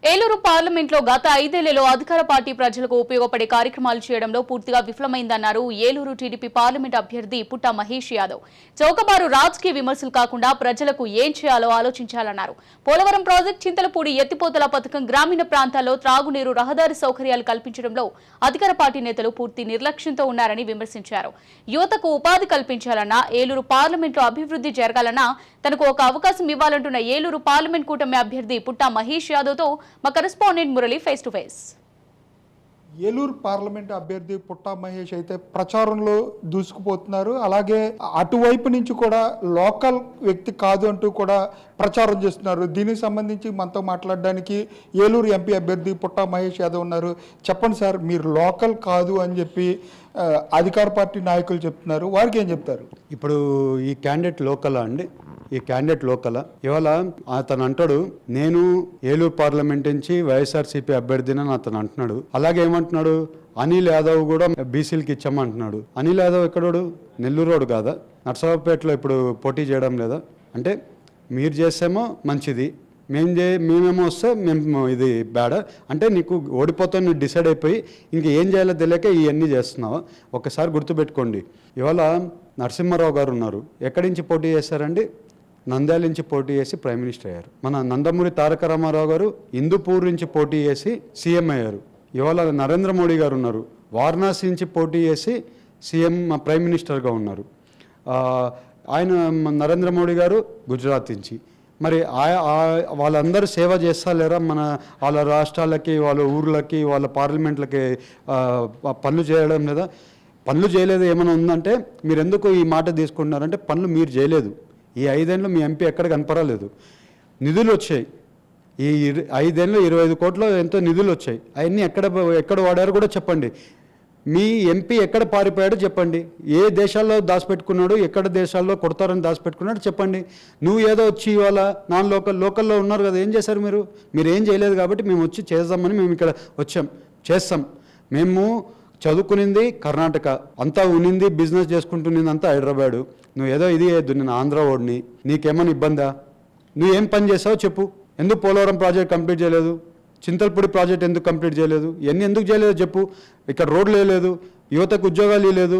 ఏలూరు పార్లమెంట్లో గత 5 ఏళ్లలో అధికార పార్టీ ప్రజలకు ఉపయోగపడే కార్యక్రమాలు చేయడంలో పూర్తిగా విఫలమైందన్నారు ఏలూరు టీడీపీ పార్లమెంట్ అభ్యర్థి పుట్టా మహేష్ యాదవ్. చౌకబారు రాజకీయ విమర్శలు కాకుండా ప్రజలకు ఏం చేయాలో ఆలోచించాలన్నారు. పోలవరం ప్రాజెక్టు, చింతలపూడి ఎత్తిపోతల పథకం, గ్రామీణ ప్రాంతాల్లో త్రాగునీరు, రహదారి సౌకర్యాలు కల్పించడంలో అధికార పార్టీ నేతలు పూర్తి నిర్లక్ష్యంతో ఉన్నారని విమర్శించారు. యువతకు ఉపాధి కల్పించాలన్నా, ఏలూరు పార్లమెంట్లో అభివృద్ధి జరగాలన్నా తనకు ఒక అవకాశం ఇవ్వాలంటున్న ఏలూరు పార్లమెంట్ కూటమి అభ్యర్థి పుట్టా మహేష్ యాదవ్తో మా correspondent Murali face to face. Eluru parliament అభ్యర్థి పుట్టా మహేష్ అయితే ప్రచారంలో దూసుకుపోతున్నారు. అలాగే అటువైపు నుంచి కూడా లోకల్ వ్యక్తి కాదు అంటూ కూడా ప్రచారం చేస్తున్నారు. దీనికి సంబంధించి మనతో మాట్లాడడానికి ఏలూరు ఎంపీ అభ్యర్థి పుట్టా మహేష్ యాదవ్ ఉన్నారు. చెప్పండి సార్, మీరు లోకల్ కాదు అని చెప్పి అధికార పార్టీ నాయకులు చెప్తున్నారు, వారికి ఏం చెప్తారు? ఇప్పుడు ఈ క్యాండిడేట్ లోకలా అండి? ఈ క్యాండిడేట్ లోకల్ ఇవాళ అతను అంటాడు, నేను ఏలూరు పార్లమెంట్ నుంచి వైఎస్ఆర్సీపీ అభ్యర్థిని అతను అంటున్నాడు. అలాగే ఏమంటున్నాడు, అనిల్ యాదవ్ కూడా బీసీలకి ఇచ్చామంటున్నాడు. అనిల్ యాదవ్ ఎక్కడోడు? నెల్లూరోడు కాదా? నర్సరావుపేటలో ఇప్పుడు పోటీ చేయడం లేదా? అంటే మీరు చేస్తేమో మంచిది, మేమేమో వస్తే మేము ఇది బ్యాడ్ అంటే నీకు ఓడిపోతావు, నువ్వు డిసైడ్ అయిపోయి ఇంక ఏం చేయాలో తెలియక ఇవన్నీ చేస్తున్నావు. ఒకసారి గుర్తుపెట్టుకోండి, ఇవాళ నరసింహారావు గారు ఉన్నారు, ఎక్కడి నుంచి పోటీ చేశారండి? నంద్యాల నుంచి పోటీ చేసి ప్రైమ్ మినిస్టర్ అయ్యారు. మన నందమూరి తారక రామారావు గారు హిందూపూర్ నుంచి పోటీ చేసి సీఎం అయ్యారు. ఇవాళ నరేంద్ర మోడీ గారు ఉన్నారు, వారణాసి నుంచి పోటీ చేసి సీఎం ప్రైమ్ మినిస్టర్గా ఉన్నారు. ఆయన నరేంద్ర మోడీ గారు గుజరాత్ నుంచి. మరి వాళ్ళందరూ సేవ చేస్తా లేరా? వాళ్ళ రాష్ట్రాలకి, వాళ్ళ ఊర్లకి, వాళ్ళ పార్లమెంట్లకి పనులు చేయడం లేదా? పనులు చేయలేదు ఏమైనా ఉందంటే మీరు ఎందుకు ఈ మాట తీసుకుంటున్నారంటే పనులు మీరు చేయలేదు. ఈ 5 ఏళ్ళు మీ ఎంపీ ఎక్కడ కనపడలేదు. నిధులు వచ్చాయి, ఈ 5 ఏళ్ళు 25 కోట్లు ఎంతో నిధులు వచ్చాయి. అవన్నీ ఎక్కడ వాడారు కూడా చెప్పండి. మీ ఎంపీ ఎక్కడ పారిపోయాడో చెప్పండి. ఏ దేశాల్లో దాచిపెట్టుకున్నాడు, ఎక్కడ దేశాల్లో కొడతారని దాచిపెట్టుకున్నాడు చెప్పండి. నువ్వు ఏదో వచ్చి ఇవాళ నాన్ లోకల్లో ఉన్నారు కదా, ఏం చేశారు మీరు? మీరు ఏం చేయలేదు కాబట్టి మేము వచ్చి చేద్దామని మేము ఇక్కడ చేస్తాం. మేము చదువుకునింది కర్ణాటక, అంతా ఉనింది బిజినెస్ చేసుకుంటునింది అంతా హైదరాబాదు. నువ్వు ఏదో ఇది నేను ఆంధ్ర ఓడిని, నీకేమైనా ఇబ్బందా? నువ్వు ఏం పని చేసావో చెప్పు. ఎందుకు పోలవరం ప్రాజెక్ట్ కంప్లీట్ చేయలేదు? చింతలపూడి ప్రాజెక్ట్ ఎందుకు కంప్లీట్ చేయలేదు? ఇవన్నీ ఎందుకు చేయలేదో చెప్పు. ఇక్కడ రోడ్లు వేయలేదు, యువతకు ఉద్యోగాలు ఇవ్వలేదు,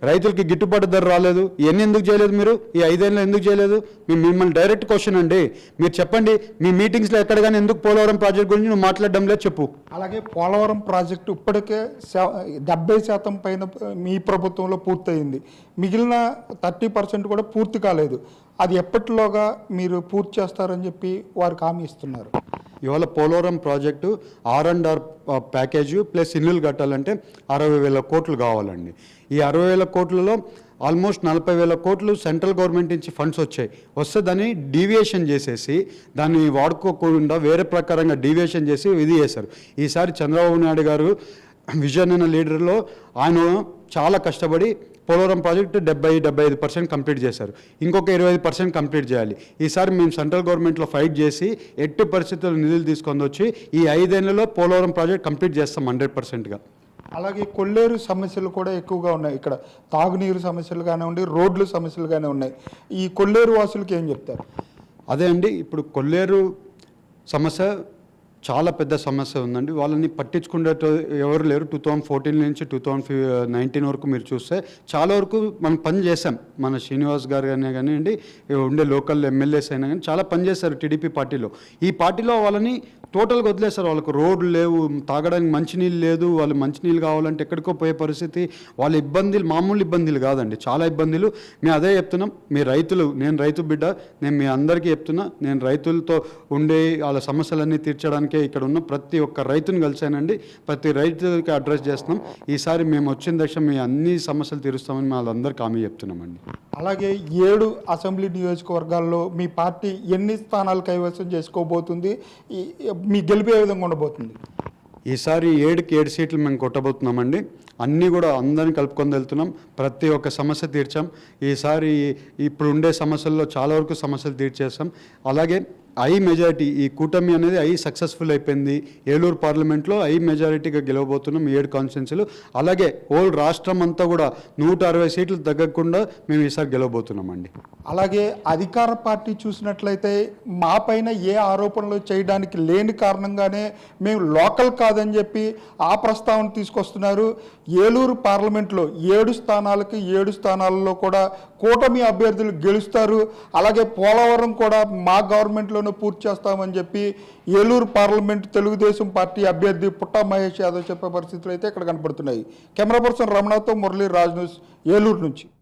రైతులకి గిట్టుబాటు ధర రాలేదు. ఇవన్నీ ఎందుకు చేయలేదు మీరు? ఈ 5 ఏళ్ళు ఎందుకు చేయలేదు? మిమ్మల్ని డైరెక్ట్ క్వశ్చన్ అండి, మీరు చెప్పండి. మీ మీటింగ్స్లో ఎక్కడ కానీ ఎందుకు పోలవరం ప్రాజెక్ట్ గురించి నువ్వు మాట్లాడడం లేదు చెప్పు. అలాగే పోలవరం ప్రాజెక్టు ఇప్పటికే 70% పైన మీ ప్రభుత్వంలో పూర్తయింది. మిగిలిన 30% కూడా పూర్తి కాలేదు. అది ఎప్పటిలోగా మీరు పూర్తి చేస్తారని చెప్పి వారికి హామీ ఇస్తున్నారు. ఇవాళ Polavaram project R&R package plus ఇల్లులు కట్టాలంటే 60,000 కోట్లు కావాలండి. ఈ 60,000 కోట్లలో ఆల్మోస్ట్ 40,000 కోట్లు సెంట్రల్ గవర్నమెంట్ నుంచి ఫండ్స్ వస్తే దాన్ని డీవియేషన్ చేసేసి దాన్ని వాడుకోకుండా వేరే ప్రకారంగా డీవియేషన్ చేసి ఇది చేశారు. ఈసారి చంద్రబాబు నాయుడు గారు విజన్ అనే లీడర్లో ఆయన చాలా కష్టపడి పోలవరం ప్రాజెక్టు 70-75% కంప్లీట్ చేశారు. ఇంకొక 25% కంప్లీట్ చేయాలి. ఈసారి మేము సెంట్రల్ గవర్నమెంట్లో ఫైట్ చేసి ఎట్టి పరిస్థితుల్లో నిధులు తీసుకొని వచ్చి ఈ 5 ఏళ్లలో పోలవరం ప్రాజెక్ట్ కంప్లీట్ చేస్తాం 100%గా. అలాగే కొల్లేరు సమస్యలు కూడా ఎక్కువగా ఉన్నాయి. ఇక్కడ తాగునీరు సమస్యలు కానివ్వండి, రోడ్లు సమస్యలు కానీ ఉన్నాయి. ఈ కొల్లేరు వాసులకి ఏం చెప్తారు? అదే అండి, ఇప్పుడు కొల్లేరు సమస్య చాలా పెద్ద సమస్య ఉందండి. వాళ్ళని పట్టించుకునే ఎవరు లేరు. 2014 నుంచి 2019 వరకు మీరు చూస్తే చాలా వరకు మనం పని చేసాం. మన శ్రీనివాస్ గారు కానివ్వండి, ఉండే లోకల్ ఎమ్మెల్యేస్ అయినా కానీ చాలా పని చేశారు టీడీపీ పార్టీలో. ఈ పార్టీలో వాళ్ళని టోటల్గా వదిలేశారు. వాళ్ళకు రోడ్లు లేవు, తాగడానికి మంచినీళ్ళు లేదు. వాళ్ళు మంచినీళ్ళు కావాలంటే ఎక్కడికో పోయే పరిస్థితి. వాళ్ళ ఇబ్బందులు మామూలు ఇబ్బందులు కాదండి, చాలా ఇబ్బందులు. మేము అదే చెప్తున్నాం, మీ రైతులు, నేను రైతు బిడ్డ, నేను మీ అందరికీ చెప్తున్నా, నేను రైతులతో ఉండే వాళ్ళ సమస్యలన్నీ తీర్చడానికి ఇక్కడ ఉన్న ప్రతి ఒక్క రైతుని కలిసానండి. ప్రతి రైతుకి అడ్రస్ చేస్తున్నాం. ఈసారి మేము వచ్చిన దశ మీ అన్ని సమస్యలు తీరుస్తామని వాళ్ళందరికీ హామీ చెప్తున్నామండి. అలాగే 7 అసెంబ్లీ నియోజకవర్గాల్లో మీ పార్టీ ఎన్ని స్థానాలు కైవసం చేసుకోబోతుంది? మీ గెలిపే విధంగా ఉండబోతుంది? ఈసారి 7కి 7 సీట్లు మేము కొట్టబోతున్నామండి. అన్నీ కూడా అందరినీ కలుపుకొని వెళ్తున్నాం. ప్రతి ఒక్క సమస్య తీర్చాం. ఈసారి ఇప్పుడు ఉండే సమస్యల్లో చాలా వరకు సమస్యలు తీర్చేస్తాం. అలాగే ఐ మెజారిటీ, ఈ కూటమి అనేది సక్సెస్ఫుల్ అయిపోయింది. ఏలూరు పార్లమెంట్లో మెజారిటీగా గెలవబోతున్నాం 7 కాన్స్టిట్యున్సీలు. అలాగే హోల్ రాష్ట్రం అంతా కూడా 160 సీట్లు తగ్గకుండా మేము ఈసారి గెలవబోతున్నామండి. అలాగే అధికార పార్టీ చూసినట్లయితే మా పైన ఏ ఆరోపణలు చేయడానికి లేని కారణంగానే మేము లోకల్ కాదని చెప్పి ఆ ప్రస్తావన తీసుకొస్తున్నారు. ఏలూరు పార్లమెంట్లో 7 స్థానాలకి 7 స్థానాలలో కూడా కూటమి అభ్యర్థులు గెలుస్తారు. అలాగే పోలవరం కూడా మా గవర్నమెంట్లోనే పూర్తి చేస్తామని చెప్పి ఏలూరు పార్లమెంట్ తెలుగుదేశం పార్టీ అభ్యర్థి పుట్టా మహేష్ యాదవ్ చెప్పే పరిస్థితులు అయితే ఇక్కడ కనపడుతున్నాయి. కెమెరా పర్సన్ రమణతో మురళీ, రాజ్ న్యూస్, ఏలూరు నుంచి.